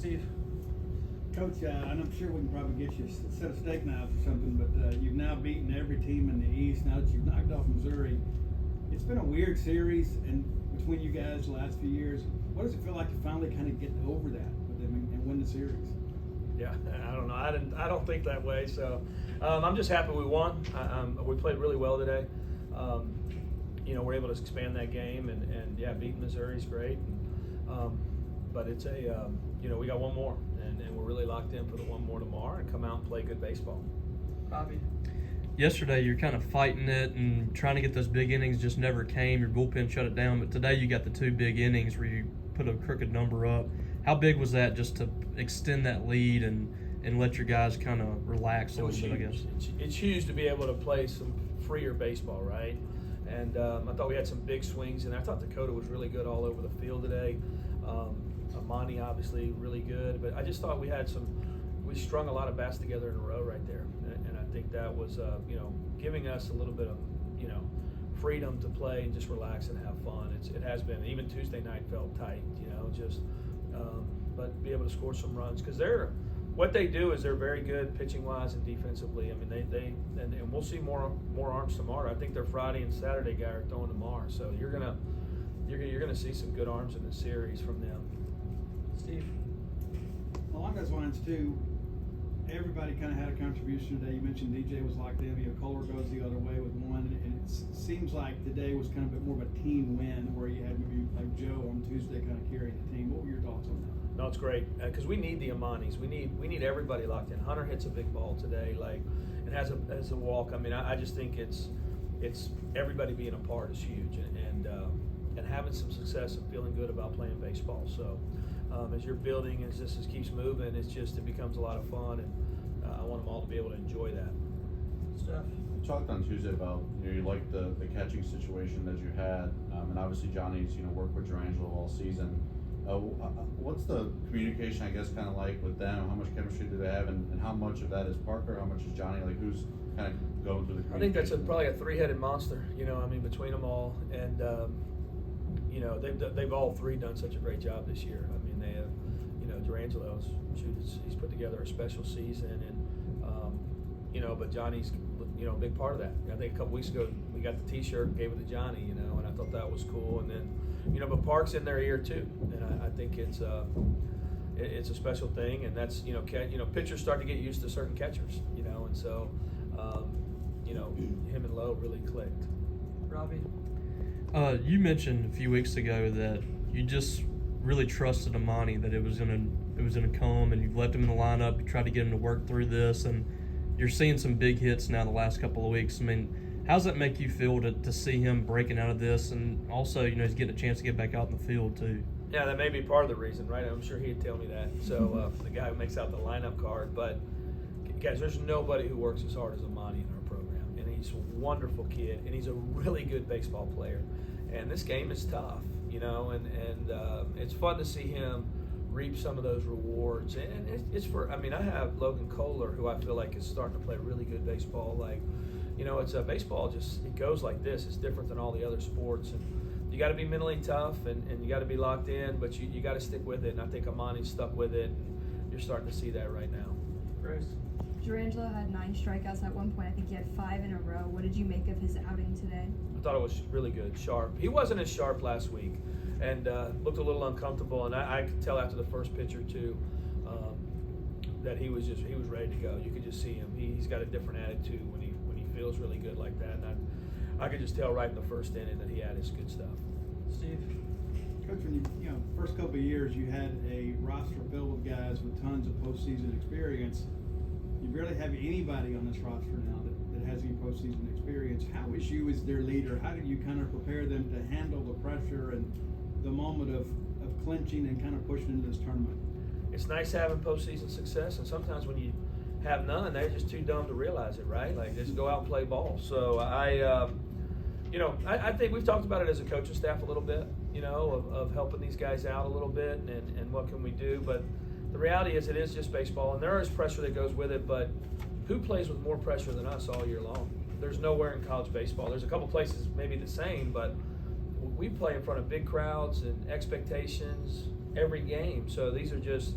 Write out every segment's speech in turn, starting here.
Steve. Coach, and I'm sure we can probably get you a set of steak knives or something, but you've now beaten every team in the East. Now that you've knocked off Missouri, it's been a weird series, and between you guys the last few years, what does it feel like to finally kind of get over that with them and win the series? Yeah, I don't know. I don't think that way. So I'm just happy we won. We played really well today. We're able to expand that game, and yeah, beating Missouri is great. But it's we got one more, and we're really locked in for the one more tomorrow and come out and play good baseball. Robbie. Yesterday, you're kind of fighting it and trying to get those big innings, just never came. Your bullpen shut it down. But today, you got the 2 big innings where you put a crooked number up. How big was that just to extend that lead and let your guys kind of relax a little bit, I guess? It's huge to be able to play some freer baseball, right? And I thought we had some big swings, and I thought Dakota was really good all over the field today. Ammon, obviously, really good. But I just thought we strung a lot of bats together in a row right there. And I think that was, giving us a little bit of, freedom to play and just relax and have fun. It has been. Even Tuesday night felt tight, but be able to score some runs because what they do is they're very good pitching wise and defensively. I mean, and we'll see more arms tomorrow. I think their Friday and Saturday guy are throwing tomorrow, so you're gonna see some good arms in the series from them. Steve. Along those lines too, everybody kind of had a contribution today. You mentioned DJ was locked in. Kohler goes the other way with one, and it seems like today was kind of a bit more of a team win where you had maybe like Joe on Tuesday kind of carrying the team. What were your thoughts on that? No, it's great because we need the Amanis. We need everybody locked in. Hunter hits a big ball today, and has a walk. I mean, I just think it's everybody being a part is huge, and having some success and feeling good about playing baseball. So as you're building, as this keeps moving, it becomes a lot of fun, and I want them all to be able to enjoy that. Steph. You talked on Tuesday about you liked the catching situation that you had, and obviously Johnny's worked with Dangelo all season. What's the communication, I guess, kind of like with them? How much chemistry do they have, and how much of that is Parker? How much is Johnny? Like, who's kind of going through the communication? I think that's probably a 3-headed monster. Between them all, and they've all three done such a great job this year. I mean, they have, Dangelo's he's put together a special season, and but Johnny's a big part of that. I think a couple weeks ago we got the T-shirt and gave it to Johnny, and I thought that was cool. And then but Park's in their ear too, and I think it's a special thing, and that's pitchers start to get used to certain catchers, and so him and Lowe really clicked. Robbie. You mentioned a few weeks ago that you just really trusted Amani, that it was gonna come, and you've left him in the lineup. You tried to get him to work through this, and you're seeing some big hits now the last couple of weeks. I mean, how does that make you feel to see him breaking out of this, and also he's getting a chance to get back out in the field too? Yeah, that may be part of the reason, right? I'm sure he'd tell me that. So the guy who makes out the lineup card, but guys, there's nobody who works as hard as Amani in our program, and he's a wonderful kid, and he's a really good baseball player. And this game is tough, and it's fun to see him reap some of those rewards. And it's I have Logan Kohler, who I feel like is starting to play really good baseball. It's a baseball it goes like this. It's different than all the other sports. And you got to be mentally tough, and you got to be locked in, but you got to stick with it. And I think Amani's stuck with it, and you're starting to see that right now. Grace. Dangelo had 9 strikeouts at one point. I think he had 5 in a row. What did you make of his outing today? I thought it was really good, sharp. He wasn't as sharp last week, and looked a little uncomfortable. And I could tell after the first pitch or two that he was ready to go. You could just see him. He's got a different attitude when he feels really good like that. And I could just tell right in the first inning that he had his good stuff. Steve. Coach, when you first couple of years you had a roster filled with guys with tons of postseason experience. You barely have anybody on this roster now that has any postseason experience. How is you as their leader? How do you kind of prepare them to handle the pressure and the moment of clinching and kind of pushing into this tournament? It's nice having postseason success, and sometimes when you have none, they're just too dumb to realize it, right? Like, just go out and play ball. So I think we've talked about it as a coaching staff a little bit, of helping these guys out a little bit and what can we do. But the reality is it is just baseball, and there is pressure that goes with it, but who plays with more pressure than us all year long? There's nowhere in college baseball. There's a couple places maybe the same, but we play in front of big crowds and expectations every game. So these are just,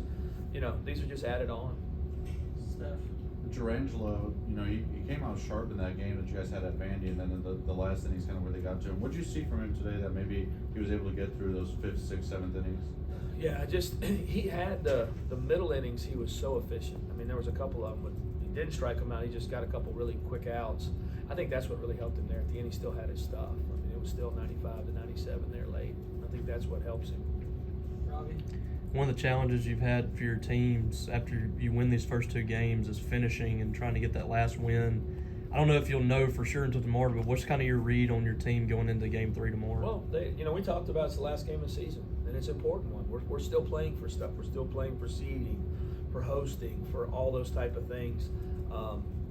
these are just added on. Steph. Durangelo, he came out sharp in that game that you guys had at Vandy, and then in the last innings, kind of where they got to him. What did you see from him today that maybe he was able to get through those 5th, 6th, 7th innings? Yeah, he had the middle innings. He was so efficient. I mean, there was a couple of them, but he didn't strike them out. He just got a couple really quick outs. I think that's what really helped him there. At the end, he still had his stuff. I mean, it was still 95 to 97 there late. I think that's what helps him. Robbie. One of the challenges you've had for your teams after you win these first 2 games is finishing and trying to get that last win. I don't know if you'll know for sure until tomorrow, but what's kind of your read on your team going into Game 3 tomorrow? Well, we talked about it's the last game of the season, and it's an important one. We're still playing for stuff. We're still playing for seeding, for hosting, for all those type of things.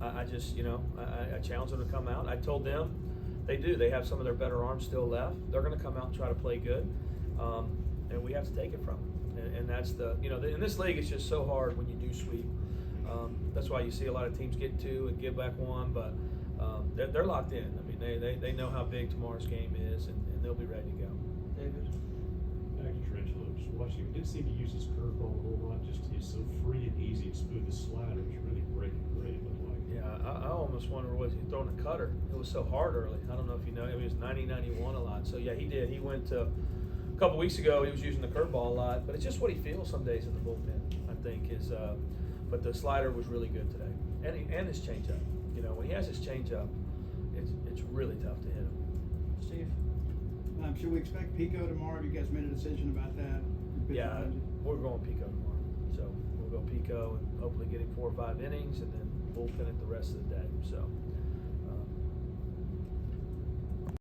I just, I challenge them to come out. I told them they have some of their better arms still left. They're going to come out and try to play good, and we have to take it from them. And that's in this league, it's just so hard when you do sweep. That's why you see a lot of teams get 2 and give back 1, but they're locked in. I mean, they know how big tomorrow's game is, and they'll be ready to go. David. Back to Trentalo, just watching him, didn't seem to use his curveball a whole lot. Just he's so free and easy and smooth. His slider was really breaking great. It looked like. Yeah, I almost wonder was he throwing a cutter? It was so hard early. I don't know if you know. It was 90-91 a lot. So yeah, he did. He went to a couple weeks ago. He was using the curveball a lot, but it's just what he feels some days in the bullpen. I think is. But the slider was really good today, and his changeup. When he has his changeup, it's really tough to hit him. Steve. Should we expect Pico tomorrow? Have you guys made a decision about that? Yeah, we're going Pico tomorrow. So we'll go Pico and hopefully get him 4 or 5 innings, and then bullpen it the rest of the day. So